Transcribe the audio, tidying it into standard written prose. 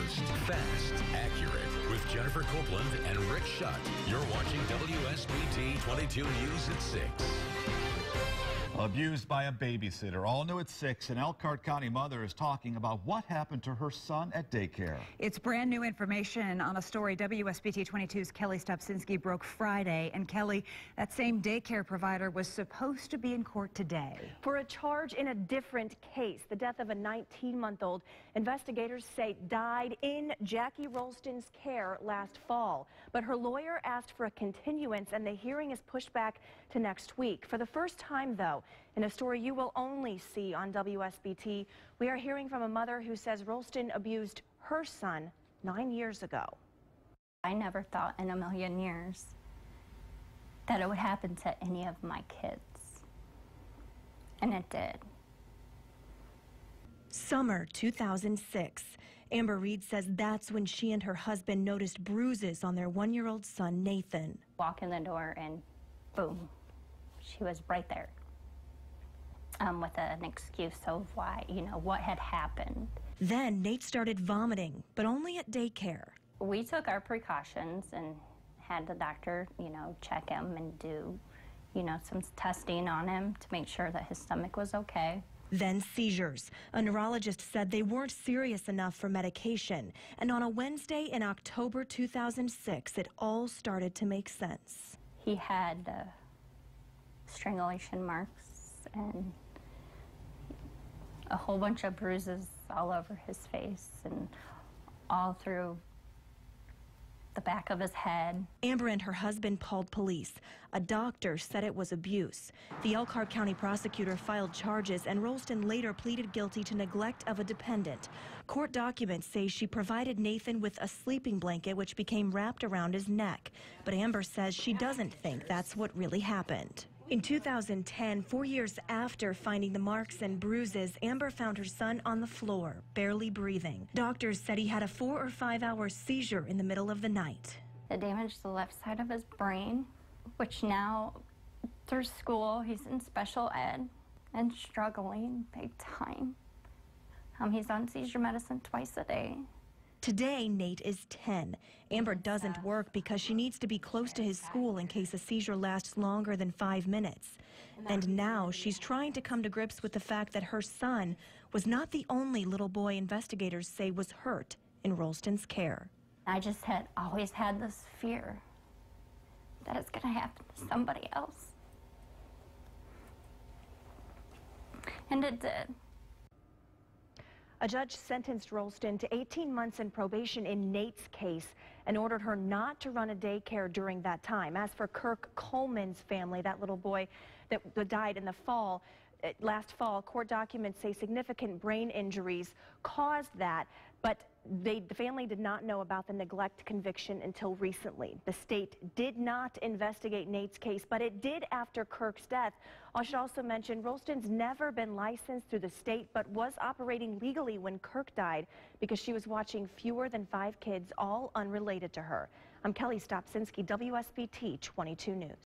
Focused, fast, accurate. With Jennifer Copeland and Rick Shutt. You're watching WSBT-22 News at 6. Abused by a babysitter. All new at 6. An Elkhart County mother is talking about what happened to her son at daycare. It's brand new information on a story WSBT-22's Kelly Stopsinski broke Friday. And Kelly, that same daycare provider was supposed to be in court today. For a charge in a different case, the death of a 19-month-old, investigators say died in Jackie Rolston's care last fall. But her lawyer asked for a continuance, and the hearing is pushed back to next week. For the first time, though, in a story you will only see on WSBT, we are hearing from a mother who says Rolston abused her son 9 years ago. I never thought in a million years that it would happen to any of my kids, and it did. Summer 2006. Amber Reed says that's when she and her husband noticed bruises on their 1-year-old son, Nathan. Walk in the door and boom, she was right there. With an excuse of why, what had happened. Then Nate started vomiting, but only at daycare. We took our precautions and had the doctor, check him and do, some testing on him to make sure that his stomach was okay. Then seizures. A neurologist said they weren't serious enough for medication. And on a Wednesday in October 2006, it all started to make sense. He had strangulation marks and a whole bunch of bruises all over his face and all through the back of his head. Amber and her husband called police. A doctor said it was abuse. The Elkhart County prosecutor filed charges, and Rolston later pleaded guilty to neglect of a dependent. Court documents say she provided Nathan with a sleeping blanket which became wrapped around his neck. But Amber says she doesn't think that's what really happened. In 2010, 4 years after finding the marks and bruises, Amber found her son on the floor, barely breathing. Doctors said he had a 4 or 5 hour seizure in the middle of the night. It damaged the left side of his brain, which now, through school, he's in special ed and struggling big time. He's on seizure medicine twice a day. Today, Nate is 10. Amber doesn't work because she needs to be close to his school in case a seizure lasts longer than 5 minutes. And now she's trying to come to grips with the fact that her son was not the only little boy investigators say was hurt in Rolston's care. I just had always had this fear that it's going to happen to somebody else. And it did. A judge sentenced Rolston to 18 months in probation in Nate's case and ordered her not to run a daycare during that time. As for Kirk Coleman's family, that little boy that died in the fall, last fall, court documents say significant brain injuries caused that, but the family did not know about the neglect conviction until recently. The state did not investigate Nate's case, but it did after Kirk's death. I should also mention Rolston's never been licensed through the state, but was operating legally when Kirk died because she was watching fewer than 5 kids, all unrelated to her. I'm Kelly Stopsinski, WSBT 22 News.